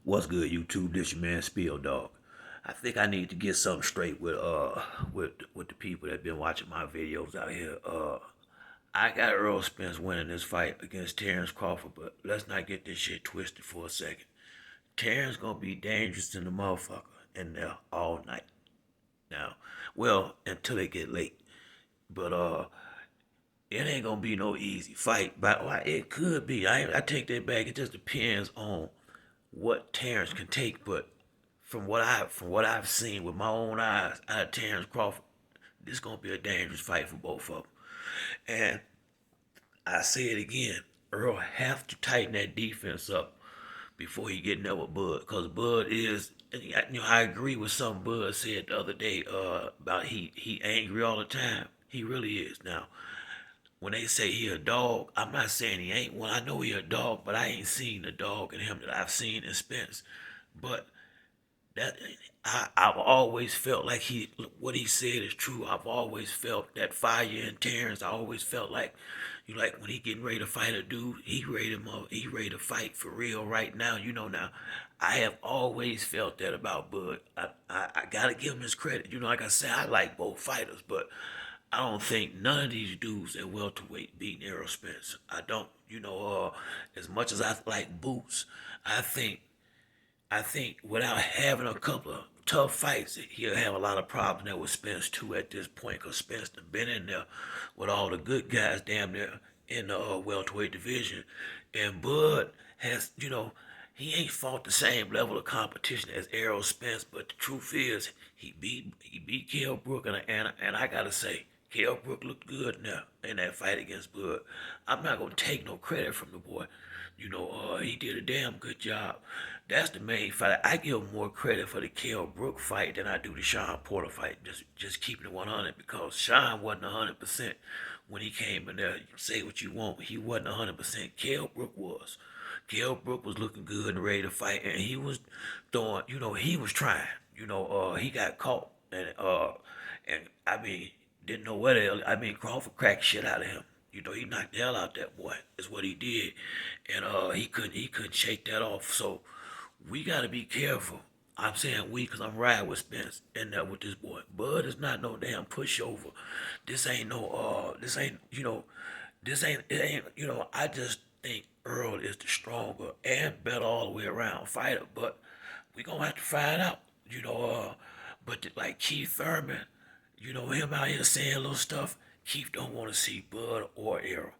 What's good, YouTube? This your man Spill Dog. I think I need to get something straight with the people that been watching my videos out here. I got Errol Spence winning this fight against Terrence Crawford, but let's not get this shit twisted for a second. Terrence gonna be dangerous in the motherfucker in there all night. Now, well, until they get late. But it ain't gonna be no easy fight. But it could be. I take that back. It just depends on what Terrence can take. But from what I've seen with my own eyes out of Terrence Crawford, this gonna be a dangerous fight for both of them. And I say it again, Earl have to tighten that defense up before he get in there with Bud, cause Bud is. I agree with something Bud said the other day about he angry all the time. He really is. Now, when they say he a dog, I'm not saying he ain't one. I know he a dog, but I ain't seen the dog in him that I've seen in Spence. But that I've always felt like what he said is true. I've always felt that fire in Terrence. I always felt like like when he getting ready to fight a dude, he ready to fight for real right now. Now I have always felt that about Bud. I gotta give him his credit. Like I said, I like both fighters, but I don't think none of these dudes at welterweight beating Errol Spence. I don't. As much as I like Boots, I think I think without having a couple of tough fights, he'll have a lot of problems there with Spence too at this point, because Spence done been in there with all the good guys damn near in the welterweight division, and Bud has he ain't fought the same level of competition as Errol Spence, but the truth is he beat Kell Brook, and I gotta say. Kell Brook looked good now in that fight against Bud. I'm not gonna take no credit from the boy. He did a damn good job. That's the main fight. I give more credit for the Kell Brook fight than I do the Sean Porter fight. Just keeping it 100, because Sean wasn't 100% when he came in there. You can say what you want, he wasn't 100%. Kell Brook was. Kell Brook was looking good and ready to fight, and he was throwing. He was trying. He got caught, and I mean, didn't know what the hell. I mean, Crawford cracked shit out of him. He knocked the hell out that boy. Is what he did, and he couldn't shake that off. So we gotta be careful. I'm saying we, cause I'm riding with Spence and with this boy. Bud is not no damn pushover. This ain't no this ain't this ain't it ain't I just think Earl is the stronger and better all the way around fighter. But we gonna have to find out. But like Keith Thurman, him out here saying little stuff. Keith don't want to see Bud or Errol.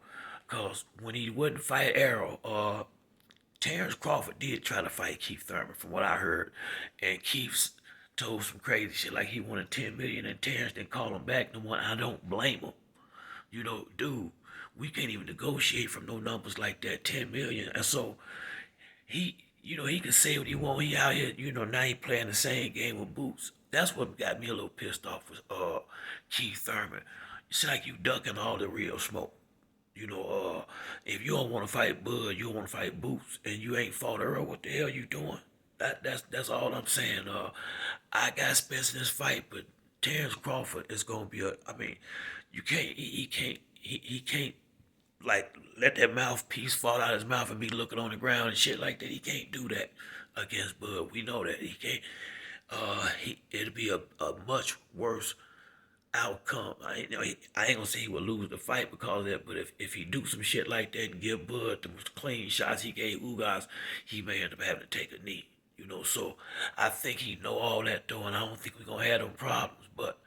Cause when he wouldn't fight Errol, Terrence Crawford did try to fight Keith Thurman, from what I heard, and Keith told some crazy shit like he wanted 10 million, and Terrence didn't call him back no more. I don't blame him. Dude, we can't even negotiate from no numbers like that, 10 million. And so he can say what he want. He out here, now he playing the same game with Boots. That's what got me a little pissed off with Keith Thurman. It's like you ducking all the real smoke. If you don't want to fight Bud, you don't want to fight Boots, and you ain't fought Earl, what the hell you doing? That's all I'm saying. I got Spence in this fight, but Terrence Crawford is gonna be I mean, you can't. He can't like let that mouthpiece fall out of his mouth and be looking on the ground and shit like that. He can't do that against Bud. We know that he can't. It'll be a much worse outcome. I ain't gonna say he would lose the fight because of that, but if he do some shit like that and give Bud the clean shots he gave Ugas, he may end up having to take a knee. So I think he know all that though, and I don't think we're gonna have them problems. But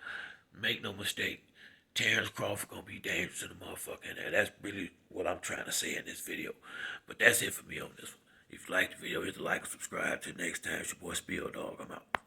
make no mistake, Terrence Crawford gonna be dangerous in the motherfucker, and that's really what I'm trying to say in this video. But that's it for me on this one. If you like the video, hit the like and subscribe. Till next time, it's your boy Spill Dog. I'm out.